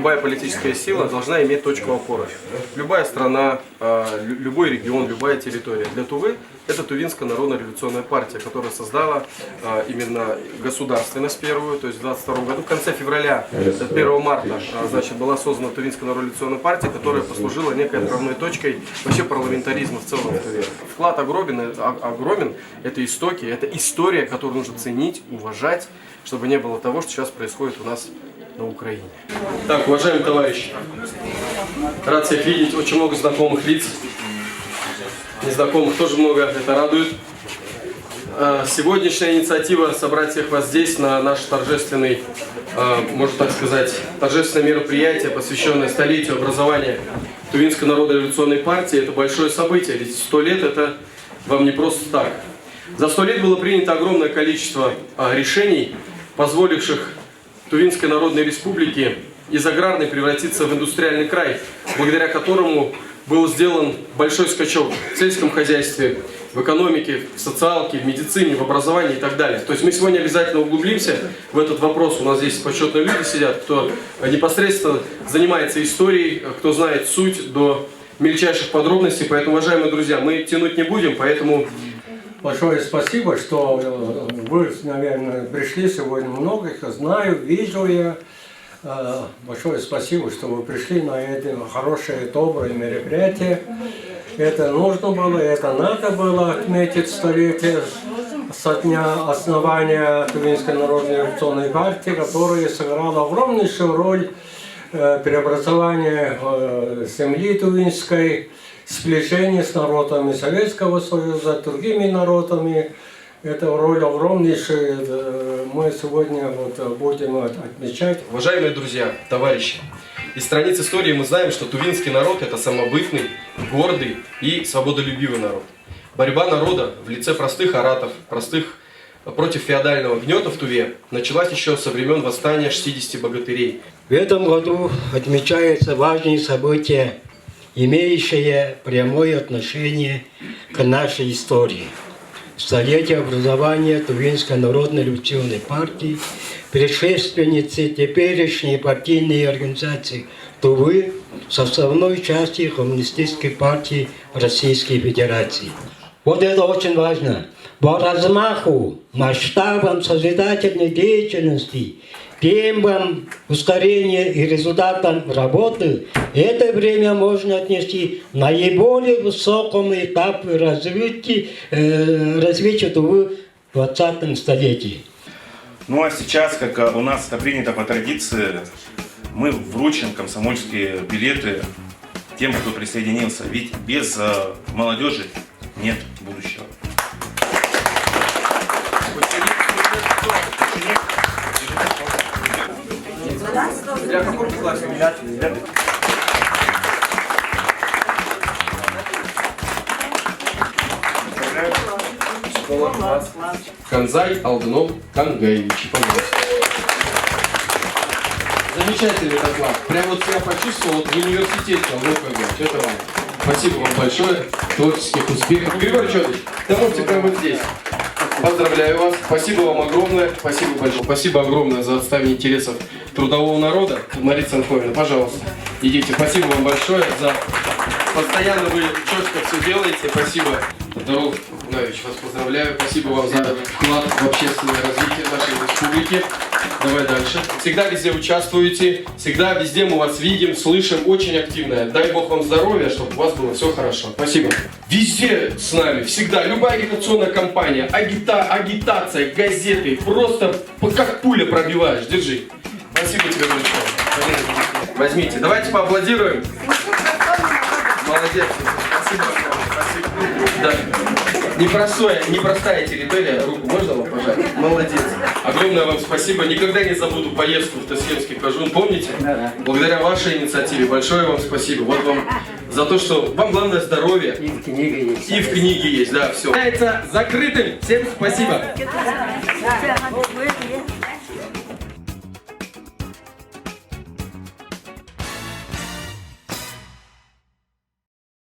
Любая политическая сила должна иметь точку опоры. Любая страна, любой регион, любая территория. Для Тувы это Тувинская народно-революционная партия, которая создала именно государственность первую, то есть в 22 году, в конце февраля, 1 марта, значит, была создана Тувинская народно-революционная партия, которая послужила некой отправной точкой вообще парламентаризма в целом в Туве. Вклад огромен, это истоки, это история, которую нужно ценить, уважать, чтобы не было того, что сейчас происходит у нас на Украине. Так, уважаемые товарищи, рад всех видеть, очень много знакомых лиц, незнакомых тоже много, это радует. Сегодняшняя инициатива собрать всех вас здесь на наш торжественный, можно так сказать, торжественное мероприятие, посвященное столетию образования Тувинской народно-революционной партии, это большое событие, ведь 100 лет это вам не просто так. За 100 лет было принято огромное количество решений, позволивших Тувинской Народной Республике из аграрной превратиться в индустриальный край, благодаря которому был сделан большой скачок в сельском хозяйстве, в экономике, в социалке, в медицине, в образовании и так далее. То есть мы сегодня обязательно углубимся в этот вопрос. У нас здесь почетные люди сидят, кто непосредственно занимается историей, кто знает суть до мельчайших подробностей. Поэтому, уважаемые друзья, мы тянуть не будем, поэтому... Большое спасибо, что вы, наверное, пришли сегодня. Многих знаю, вижу я. Большое спасибо, что вы пришли на это хорошее, доброе мероприятие. Это нужно было, это надо было отметить столетие со дня основания Тувинской народной революционной партии, которая сыграла огромнейшую роль преобразования земли тувинской, сближение с народами Советского Союза, другими народами. Это роль огромнейшая. Мы сегодня будем отмечать. Уважаемые друзья, товарищи, из страниц истории мы знаем, что тувинский народ – это самобытный, гордый и свободолюбивый народ. Борьба народа в лице простых аратов, против феодального гнета в Туве началась еще со времен восстания 60 богатырей. В этом году отмечаются важные события, имеющие прямое отношение к нашей истории. Столетие образования Тувинской народной революционной партии, предшественницы теперешней партийной организации Тувы, составной части Коммунистической партии Российской Федерации. Вот это очень важно. По размаху, масштабам созидательной деятельности, темпам ускорения и результатам работы это время можно отнести к наиболее высокому этапу развития Тувы в 20 столетии. Ну а сейчас, как у нас это принято по традиции, мы вручим комсомольские билеты тем, кто присоединился. Ведь без молодежи нет будущего. Для какого класса? Школа класс. Канзай Алдынов Кангаевич. Пожалуйста. Замечательный доклад. Прям вот я почувствовал, вот в университете Алдынов Кангаевич. Это вам. Спасибо вам большое. Творческих успехов. Григорий Федорович, да можете прямо вот здесь. Поздравляю вас. Спасибо вам огромное. Спасибо большое. Спасибо огромное за отставание интересов трудового народа. Мариса Анховина, пожалуйста, идите. Спасибо вам большое за... Постоянно вы четко все делаете. Спасибо. Здоров, Гунаевич, вас поздравляю. Спасибо вам за вклад в общественное развитие нашей республики. Давай дальше. Всегда везде участвуете. Всегда везде мы вас видим, слышим. Очень активная. Дай Бог вам здоровья, чтобы у вас было все хорошо. Спасибо. Везде с нами. Всегда. Любая агитационная кампания, агитация, газеты. Просто как пуля пробиваешь. Держи. Спасибо тебе большое. Возьмите. Давайте поаплодируем. Молодец. Спасибо. Спасибо. Да. Непростая территория. Руку можно вам пожать? Молодец. Огромное вам спасибо. Никогда не забуду поездку в Тасхемский Кожун. Помните? Благодаря вашей инициативе большое вам спасибо. Вот вам за то, что вам главное здоровье. И в книге есть. И в книге есть, да, все. Является закрытым. Всем спасибо.